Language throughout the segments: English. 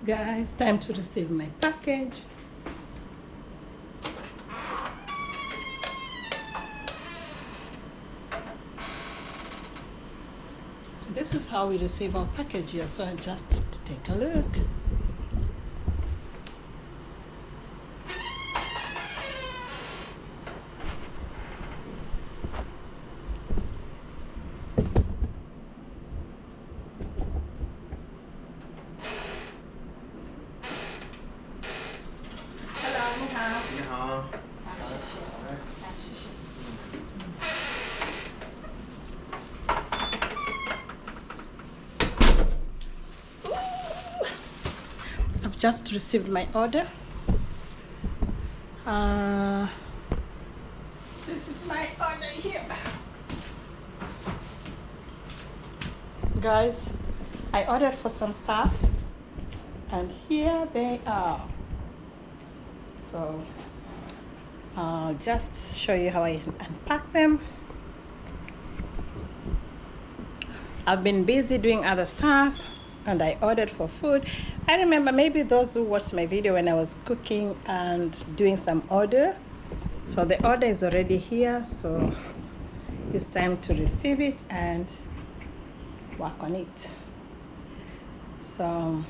Guys, time to receive my package. This is how we receive our package here, so I just take a look. I've just received my order. This is my order here. Guys, I ordered for some stuff and here they are. So I'll just show you how I unpack them. I've been busy doing other stuff and I ordered for food. I remember maybe those who watched my video when I was cooking and doing some order. So the order is already here, so it's time to receive it and work on it. So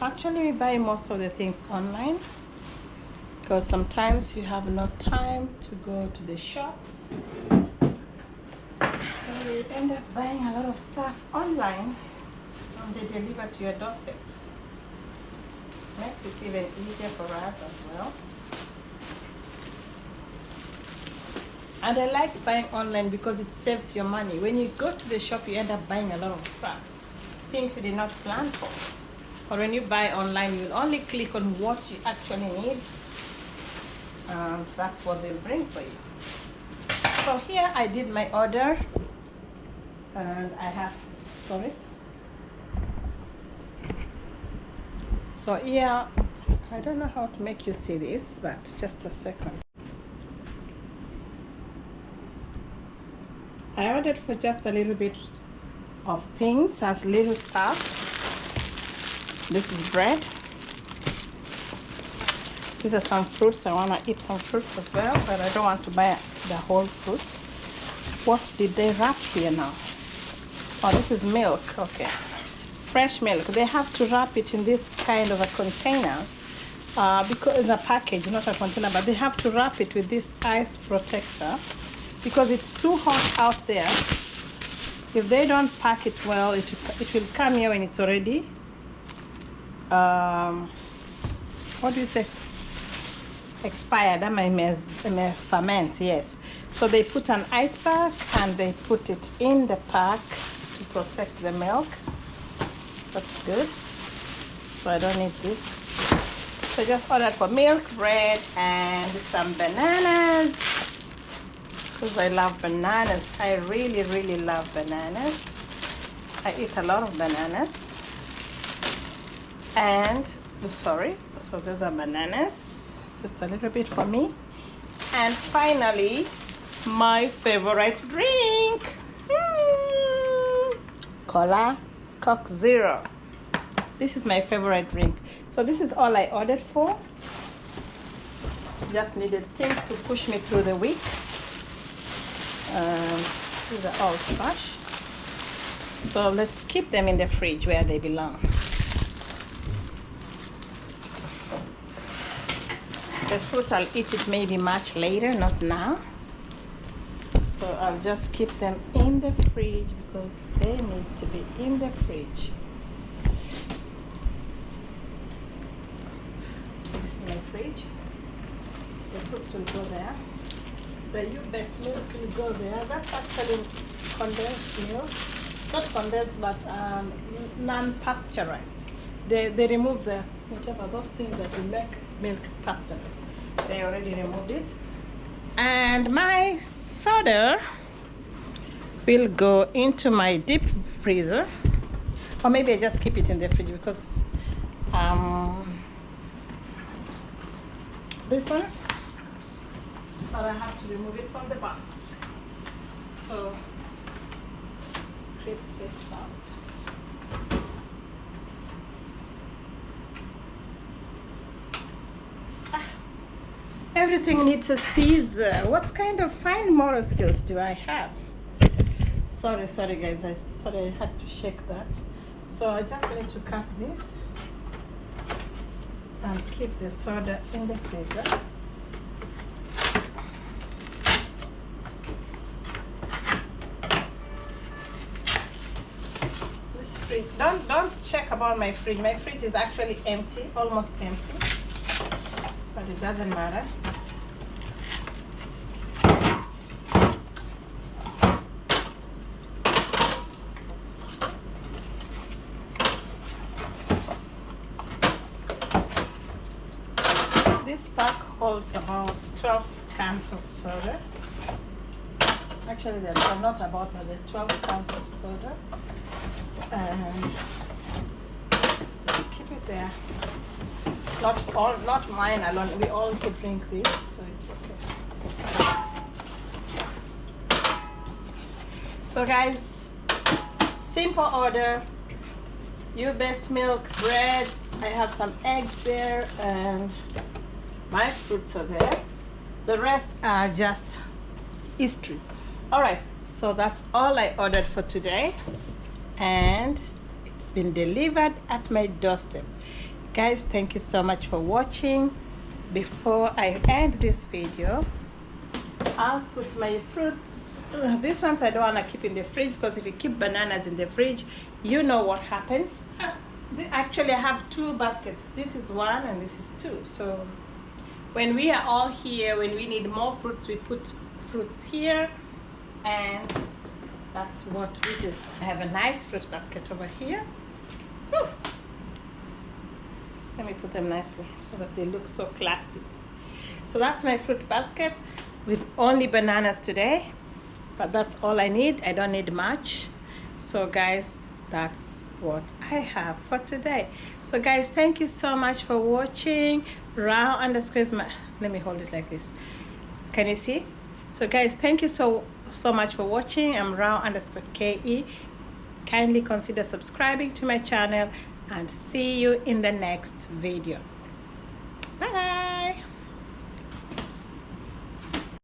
actually we buy most of the things online because sometimes you have no time to go to the shops. So we end up buying a lot of stuff online and they deliver to your doorstep. Makes it even easier for us as well. And I like buying online because it saves your money. When you go to the shop, you end up buying a lot of crap, things you did not plan for. Or when you buy online, you will only click on what you actually need, and that's what they'll bring for you. So here I did my order, and I have, sorry. So here, I don't know how to make you see this, but just a second. I ordered for just a little bit of things, as little stuff. This is bread. These are some fruits. I want to eat some fruits as well, but I don't want to buy the whole fruit. What did they wrap here now? Oh, this is milk. Okay. Fresh milk. They have to wrap it in this kind of a container because it's a package, not a container, but they have to wrap it with this ice protector because it's too hot out there. If they don't pack it well, it will come here when it's already what do you say, expired. I may ferment. Yes, so they put an ice pack and they put it in the pack to protect the milk. That's good. So I don't need this. So I just ordered for milk, bread, and some bananas because I love bananas. I really love bananas. I eat a lot of bananas. And sorry, so those are bananas, just a little bit for me. And finally, my favorite drink, Cola Coke Zero. This is my favorite drink. So this is all I ordered for. Just needed things to push me through the week. These are all trash, so let's keep them in the fridge where they belong. The fruit, I'll eat it maybe much later, not now. So I'll just keep them in the fridge because they need to be in the fridge. So this is my fridge. The fruits will go there. The best milk will go there. That's actually condensed milk. Not condensed, but non-pasteurized. They remove the whatever, those things that will make milk pasteurized. They already removed it. And my soda will go into my deep freezer. Or maybe I just keep it in the fridge because this one, but I have to remove it from the box. So create space first. everything needs a Caesar. What kind of fine motor skills do I have? Sorry guys, I had to shake that. So I just need to cut this and keep the soda in the freezer. This fridge, don't check about my fridge. My fridge is actually empty, almost empty, but it doesn't matter. This pack holds about 12 cans of soda. Actually, they're not about, but they're 12 cans of soda. And just keep it there. Not mine alone. We all could drink this, so it's okay. So guys, simple order. Your best milk, bread. I have some eggs there, and my fruits are there. The rest are just history. All right, so that's all I ordered for today, and it's been delivered at my doorstep. Guys, thank you so much for watching. Before I end this video, I'll put my fruits. These ones I don't want to keep in the fridge, because if you keep bananas in the fridge, you know what happens. Actually, I have 2 baskets. This is 1 and this is 2. So when we are all here, when we need more fruits, we put fruits here, and that's what we do. I have a nice fruit basket over here. Whew. Let me put them nicely so that they look so classy. So that's my fruit basket with only bananas today, but that's all I need. I don't need much. So guys, that's what I have for today. So guys, thank you so much for watching. Rao underscore is my, let me hold it like this. Can you see? So guys, thank you so much for watching. I'm Rao underscore KE. Kindly consider subscribing to my channel, and see you in the next video. Bye.